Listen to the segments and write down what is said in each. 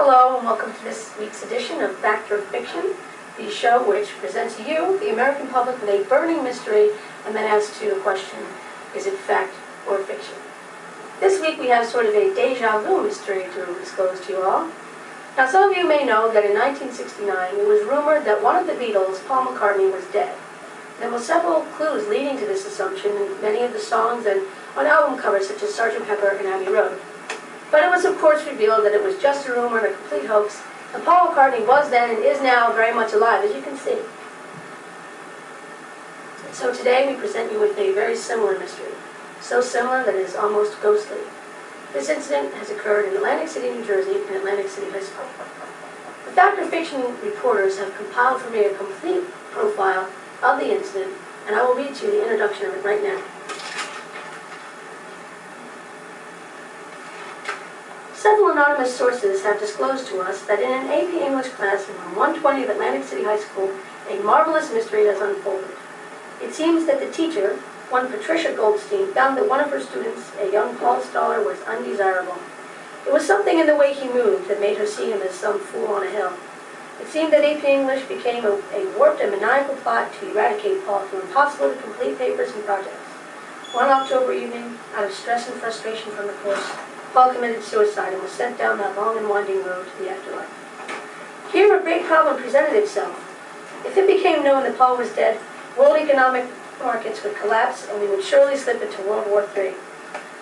Hello and welcome to this week's edition of Fact or Fiction, the show which presents you, the American public, with a burning mystery and then asks you the question, is it fact or fiction? This week we have sort of a deja vu mystery to disclose to you all. Now some of you may know that in 1969 it was rumored that one of the Beatles, Paul McCartney, was dead. There were several clues leading to this assumption in many of the songs and on album covers such as Sgt. Pepper and Abbey Road. But it was of course revealed that it was just a rumor and a complete hoax, and Paul McCartney was then and is now very much alive, as you can see. So today we present you with a very similar mystery, so similar that it is almost ghostly. This incident has occurred in Atlantic City, New Jersey, in Atlantic City High School. The Fact or Fiction reporters have compiled for me a complete profile of the incident, and I will read to you the introduction of it right now. Several anonymous sources have disclosed to us that in an AP English class in room 120 of Atlantic City High School, a marvelous mystery has unfolded. It seems that the teacher, one Patricia Goldstein, found that one of her students, a young Paul Stoller, was undesirable. It was something in the way he moved that made her see him as some fool on a hill. It seemed that AP English became a warped and maniacal plot to eradicate Paul through impossible to complete papers and projects. One October evening, out of stress and frustration from the course, Paul committed suicide and was sent down that long and winding road to the afterlife. Here a great problem presented itself. If it became known that Paul was dead, world economic markets would collapse and we would surely slip into World War III.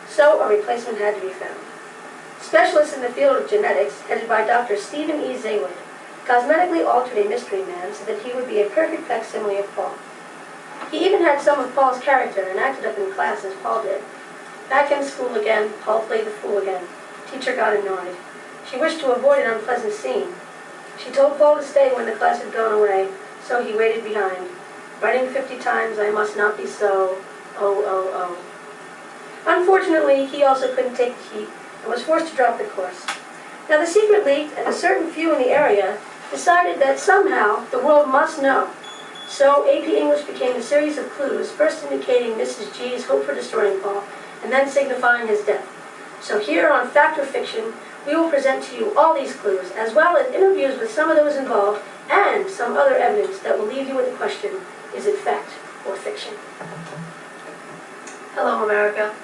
So a replacement had to be found. Specialists in the field of genetics, headed by Dr. Stephen E. Zayward, cosmetically altered a mystery man so that he would be a perfect facsimile of Paul. He even had some of Paul's character and acted up in class as Paul did. Back in school again, Paul played the fool again. Teacher got annoyed. She wished to avoid an unpleasant scene. She told Paul to stay when the class had gone away, so he waited behind. Writing 50 times, I must not be so, oh, oh, oh. Unfortunately, he also couldn't take the heat and was forced to drop the course. Now the secret leaked, and a certain few in the area decided that somehow the world must know. So AP English became a series of clues, first indicating Mrs. G's hope for destroying Paul, and then signifying his death. So here on Fact or Fiction, we will present to you all these clues, as well as interviews with some of those involved, and some other evidence that will leave you with the question, is it fact or fiction? Hello, America.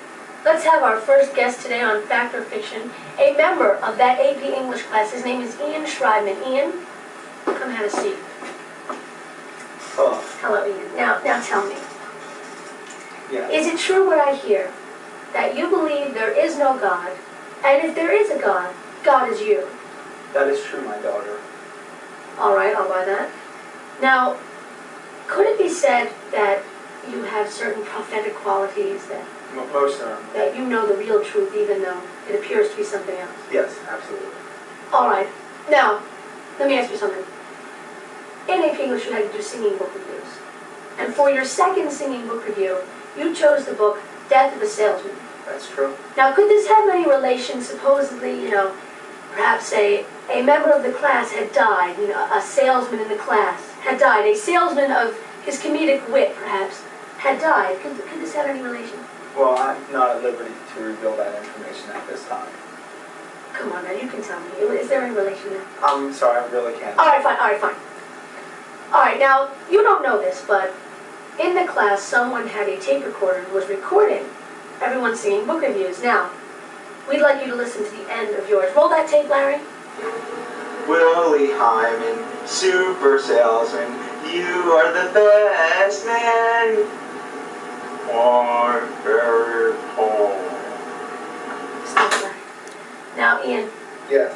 Let's have our first guest today on Fact or Fiction, a member of that AP English class. His name is Ian Schreibman. Ian, come have a seat. Hello. Hello, Ian. Now tell me. Yeah. Is it true what I hear, that you believe there is no God, and if there is a God, God is you? That is true, my daughter. All right, I'll buy that. Now, could it be said that you have certain prophetic qualities, Most certainly. that you know the real truth even though it appears to be something else? Yes, absolutely. All right. Now, let me ask you something. In AP English, you had to do singing book reviews. And for your second singing book review, you chose the book Death of a Salesman. That's true. Now, could this have any relation, supposedly, perhaps a member of the class had died, a salesman in the class had died, a salesman of his comedic wit, perhaps, had died. Could this have any relation? Well, I'm not at liberty to reveal that information at this time. Come on now, you can tell me. Is there any relation there? I'm sorry, I really can't. All right, fine. All right, now, you don't know this, but in the class, someone had a tape recorder and was recording everyone singing book reviews. Now, we'd like you to listen to the end of yours. Roll that tape, Larry. Willie Hyman, super salesman, you are the best man. I'm very tall. Stop, Larry. Now, Ian, Yes.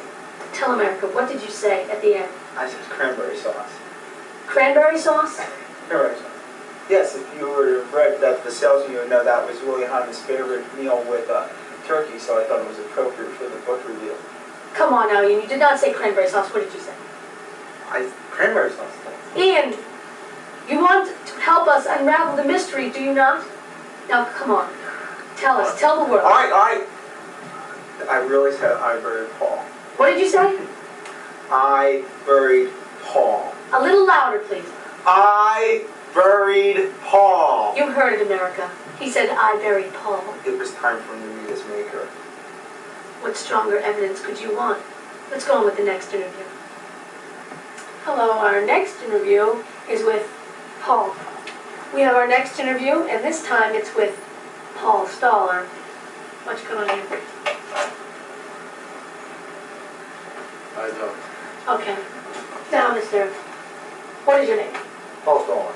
tell America, what did you say at the end? I said cranberry sauce. Cranberry sauce? Cranberry sauce. Yes, if you were to have read that the salesman, you would know that was Willie Hyman's favorite meal with turkey, so I thought it was appropriate for the book review. Come on now, Ian, you did not say cranberry sauce. What did you say? Cranberry sauce. Ian, you want to help us unravel the mystery, do you not? Now, come on. Tell us. Tell the world. I really said I buried Paul. What did you say? I buried Paul. A little louder, please. I buried Paul. You heard it, America. He said, I buried Paul. It was time for me to meet his maker. What stronger evidence could you want? Let's go on with the next interview. Hello, our next interview is with Paul. We have our next interview, and this time it's with Paul Stoller. What's going on here? I don't. Okay. Now, mister, what is your name? Paul Stoller.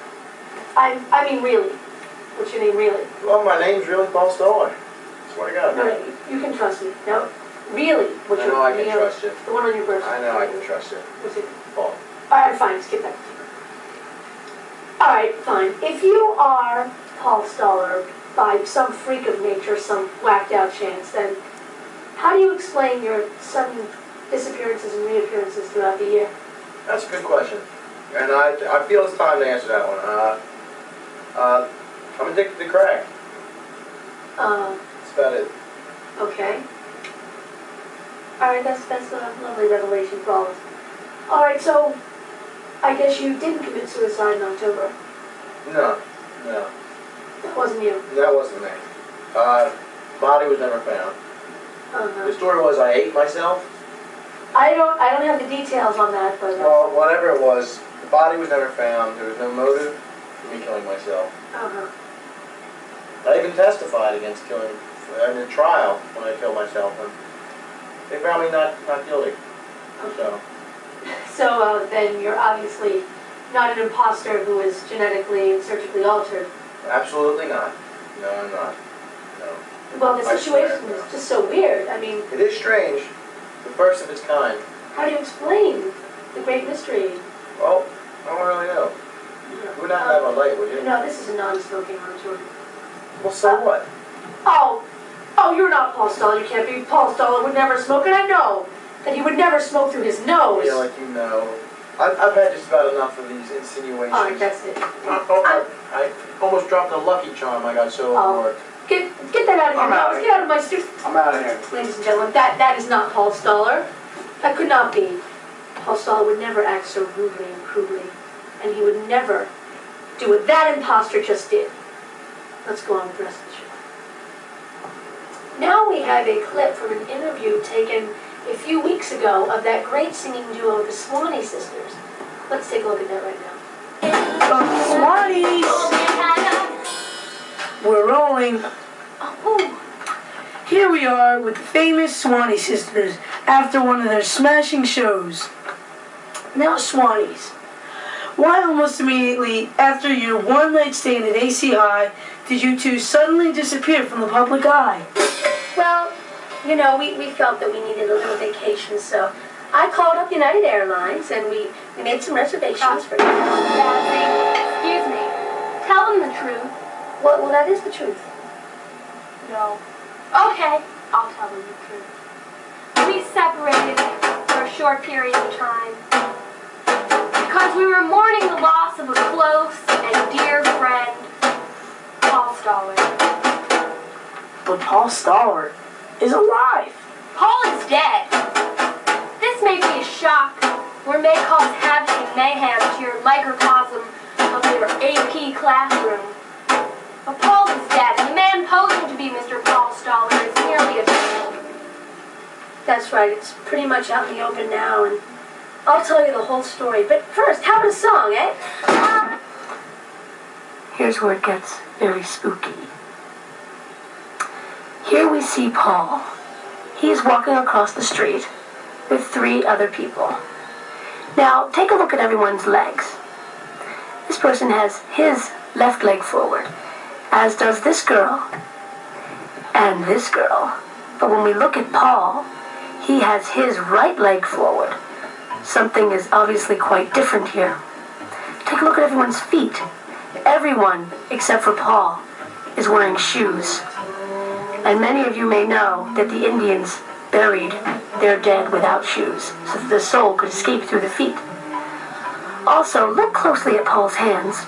I mean really. What's your name really? Well, my name's really Paul Stoller. Swear to God. No, you can trust me. No, really. What's I your know I can name? trust you. The one on your birth I know I can trust you. What's it? Paul. Alright, fine, skip that. Alright, fine. If you are Paul Stoller by some freak of nature, some whacked out chance, then how do you explain your sudden disappearances and reappearances throughout the year? That's a good question. And I feel it's time to answer that one. I'm addicted to crack. That's about it. Okay. Alright, that's a lovely revelation for all of us. Alright, so I guess you didn't commit suicide in October. No. That wasn't you. That wasn't me. Body was never found. Uh-huh. The story was I ate myself. I don't have the details on that, but Well, whatever it was, the body was never found. There was no motive for me killing myself. uh-huh. I even testified against killing in a trial when I killed myself, and they found me not guilty. So So then you're obviously not an imposter who is genetically and surgically altered. absolutely not. No, I'm not. No. Well, the I swear, situation no. is just so weird. I mean, It is strange. The first of its kind. how do you explain the great mystery? Well, I don't really know. You would not have a light, would you? No, this is a non-smoking auditorium. Well, so what? Oh, you're not Paul Stoller. You can't be. Paul Stoller would never smoke, and I know that he would never smoke through his nose. Yeah, like you know. I've had just about enough of these insinuations. All right, that's it. I almost dropped a Lucky Charm. I got so Oh. bored. Get that out of I'm here. out of Get out of my studio. I'm out of here. Ladies and gentlemen, that is not Paul Stoller. That could not be. Paul Stoller would never act so rudely and crudely, and he would never do what that imposter just did. Let's go on with the rest of the show. Now we have a clip from an interview taken a few weeks ago of that great singing duo, the Swanee Sisters. Let's take a look at that right now. Swannies! We're rolling. Oh, Here we are with the famous Swanee Sisters after one of their smashing shows. Now, Swannies, why almost immediately after your one-night stand at AC High did you two suddenly disappear from the public eye? well, you know, we felt that we needed a little vacation, so I called up United Airlines and we made some reservations for you. Excuse me. Tell them the truth. Well, that is the truth. No. Okay, I'll tell them the truth. We separated for a short period of time because we were mourning the loss of a close and dear friend, Paul Stoller. But Paul Stoller is alive. Paul is dead. This may be a shock, or may cause havoc and mayhem to your microcosm of your AP classroom. But Paul is dead, and the man posing to be Mr. Paul Stoller is nearly a fool. That's right, it's pretty much out in the open now, and I'll tell you the whole story. But first, how about a song, eh? Here's where it gets very spooky. Here we see Paul. He is walking across the street with 3 other people. Now, take a look at everyone's legs. This person has his left leg forward, as does this girl and this girl. But when we look at Paul, he has his right leg forward. Something is obviously quite different here. Take a look at everyone's feet. Everyone, except for Paul, is wearing shoes. And many of you may know that the Indians buried their dead without shoes, so that the soul could escape through the feet. Also, look closely at Paul's hands.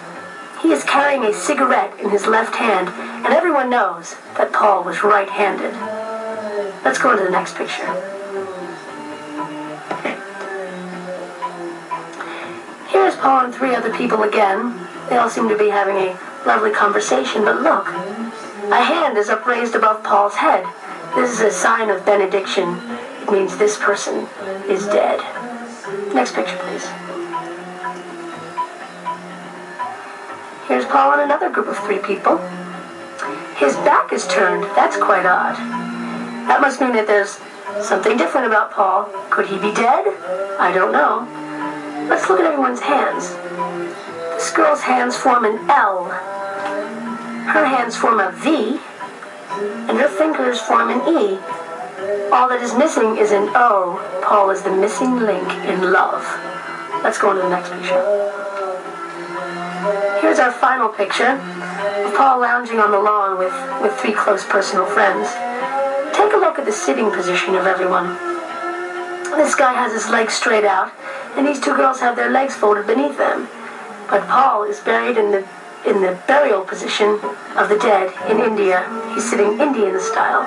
He is carrying a cigarette in his left hand, and everyone knows that Paul was right-handed. Let's go to the next picture. Here's Paul and 3 other people again. They all seem to be having a lovely conversation, but look, a hand is upraised above Paul's head. This is a sign of benediction. it means this person is dead. Next picture, please. Here's Paul and another group of 3 people. His back is turned. That's quite odd. That must mean that there's something different about Paul. Could he be dead? I don't know. Let's look at everyone's hands. This girl's hands form an L. Her hands form a V. And her fingers form an E. All that is missing is an O. Paul is the missing link in love. Let's go on to the next picture. Here's our final picture of Paul lounging on the lawn with 3 close personal friends. Take a look at the sitting position of everyone. This guy has his legs straight out, and these 2 girls have their legs folded beneath them. But Paul is buried in the burial position of the dead in India. He's sitting Indian style,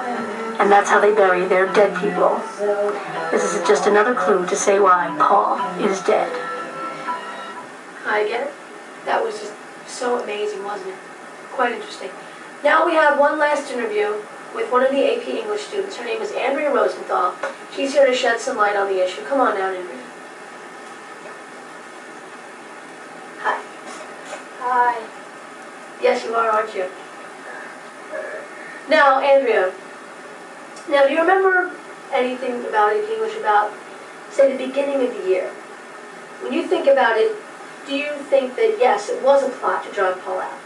and that's how they bury their dead people. This is just another clue to say why Paul is dead. I get it. That was just so amazing, wasn't it? Quite interesting. Now we have one last interview with one of the AP English students. Her name is Andrea Rosenthal. She's here to shed some light on the issue. Come on down, Andrea. Hi. Hi. Yes, you are, aren't you? Now, Andrea, now do you remember anything about AP English about, say, the beginning of the year? When you think about it, do you think that, yes, it was a plot to drive Paul out?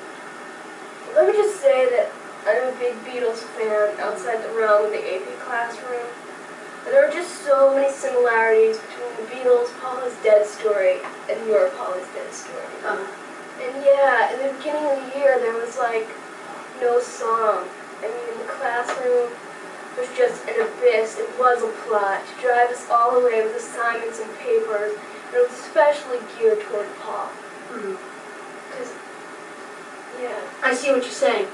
Let me just say that I'm a big Beatles fan outside the realm of the AP classroom. And there are just so many similarities between the Beatles' Paul is Dead story and your Paul is Dead story. And yeah, in the beginning of the year, there was like no song. I mean, in the classroom, was just an abyss. It was a plot to drive us all away with assignments and papers. And it was especially geared toward Paul. Because, yeah. I see what you're saying.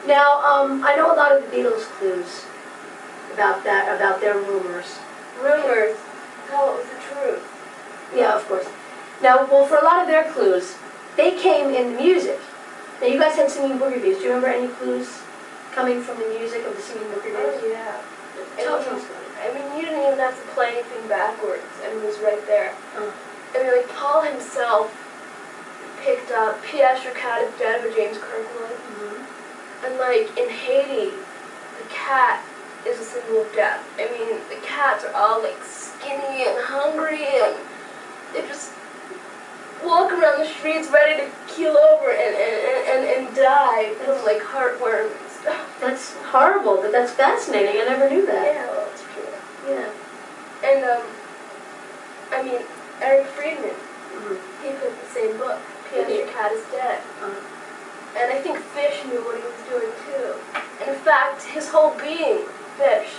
Now, I know a lot of the Beatles clues about that, about their rumors. Rumors? How was the truth? Yeah, of course. Now, well, for a lot of their clues, they came in the music. Now, you guys had Singing Book Reviews. Do you remember any clues coming from the music of the Singing Book Reviews? Oh, yeah. Tell us about it. I mean, you didn't even have to play anything backwards. I mean, it was right there. I mean, like, Paul himself picked up P.S. Your Cat is Dead by James Kirkwood. And, like, in Haiti, the cat is a symbol of death. I mean, the cats are all, like, skinny and hungry, and they just walk around the streets ready to keel over and die from, like, heartworm and stuff. That's horrible, but that's fascinating. I never knew that. Yeah, well, it's true. Yeah. And, I mean, Eric Friedman, he put the same book, P.S. Your Cat is Dead. And I think Fish knew what he was doing, too. And in fact, his whole being, Fish,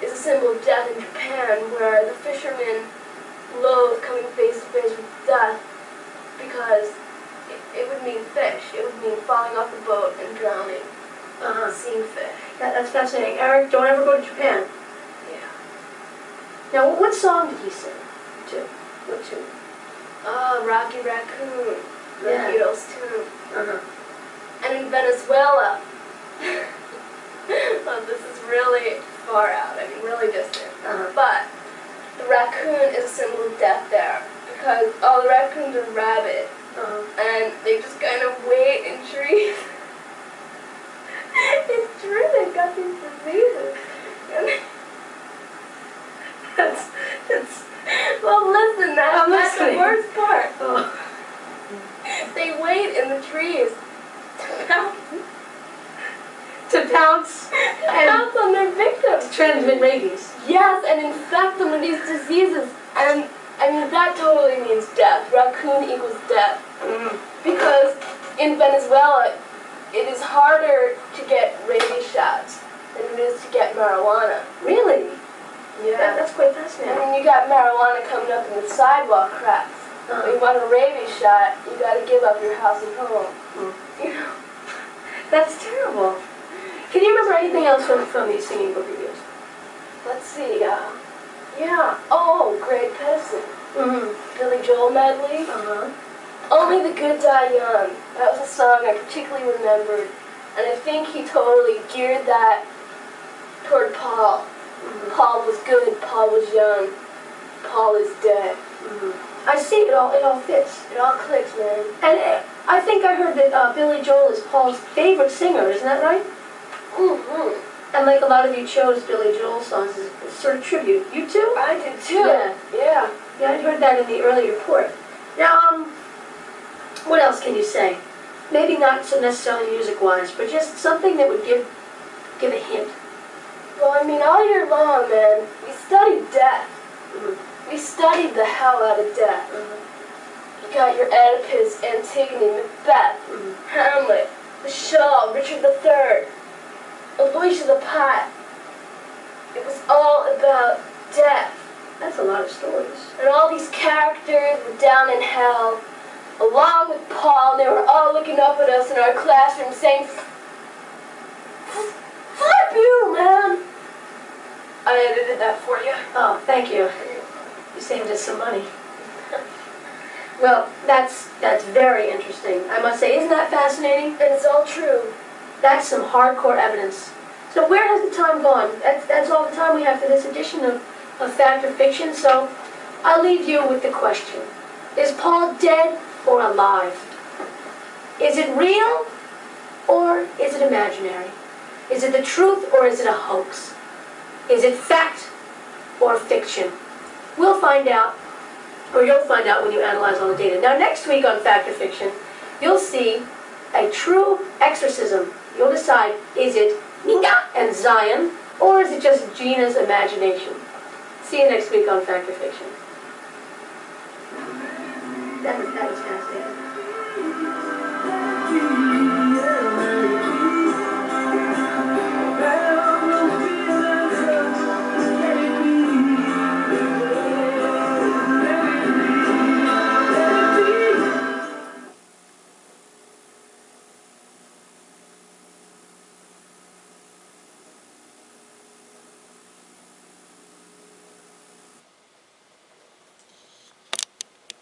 is a symbol of death in Japan, where the fishermen loathe coming face to face with death because it would mean fish. It would mean falling off the boat and drowning. Seeing fish. That's fascinating. Eric, don't ever go to Japan. Yeah. Now, what song did he sing to? What tune? Rocky Raccoon, the Yeah. Beatles tune. And in Venezuela, well, this is really far out, I mean, really distant. But the raccoon is a symbol of death there, because all the raccoons are rabid, and they just kind of wait in trees. It's true, they've got these diseases. That's, well, listen, that's the worst part. They wait in the trees To pounce pounce on their victims. transmit rabies. Yes, and infect them with these diseases. And, I mean, that totally means death. Raccoon equals death. Because in Venezuela, it is harder to get rabies shots than it is to get marijuana. Really? Yeah. That's quite I fascinating. mean, you got marijuana coming up in the sidewalk cracks. When you want a rabies shot, you got to give up your house and home. You know? That's terrible. Can you remember anything else from these Singing Book Reviews? Let's see. Yeah. Oh, Greg Pedison. Billy Joel medley. Only the Good Die Young. That was a song I particularly remembered. And I think he totally geared that toward Paul. Paul was good, Paul was young, Paul is dead. I see, it all fits. It all clicks, man. And I think I heard that Billy Joel is Paul's favorite singer, isn't that right? Mm-hmm. And like a lot of you chose Billy Joel songs as a sort of tribute. You too? I did too. Yeah. Yeah, I heard that in the early report. Now, what else can you say? Maybe not so necessarily music-wise, but just something that would give a hint. Well, I mean, all year long, man, we studied death. We studied the hell out of death. You got your Oedipus, Antigone, Macbeth, Hamlet, the Shah, Richard III, Aloysius the Pot. It was all about death. That's a lot of stories. And all these characters were down in hell, along with Paul, and they were all looking up at us in our classroom saying, "Flip you, man!" I edited that for you. Oh, thank you. You saved us some money. Well, that's very interesting. I must say, isn't that fascinating? And it's all true. That's some hardcore evidence. So where has the time gone? That's all the time we have for this edition of Fact or Fiction. So I'll leave you with the question. Is Paul dead or alive? Is it real or is it imaginary? Is it the truth or is it a hoax? Is it fact or fiction? We'll find out, or you'll find out when you analyze all the data. Now next week on Fact or Fiction, you'll see a true exorcism. You'll decide, is it Nina and Zion, or is it just Gina's imagination? See you next week on Fact or Fiction. That was fascinating.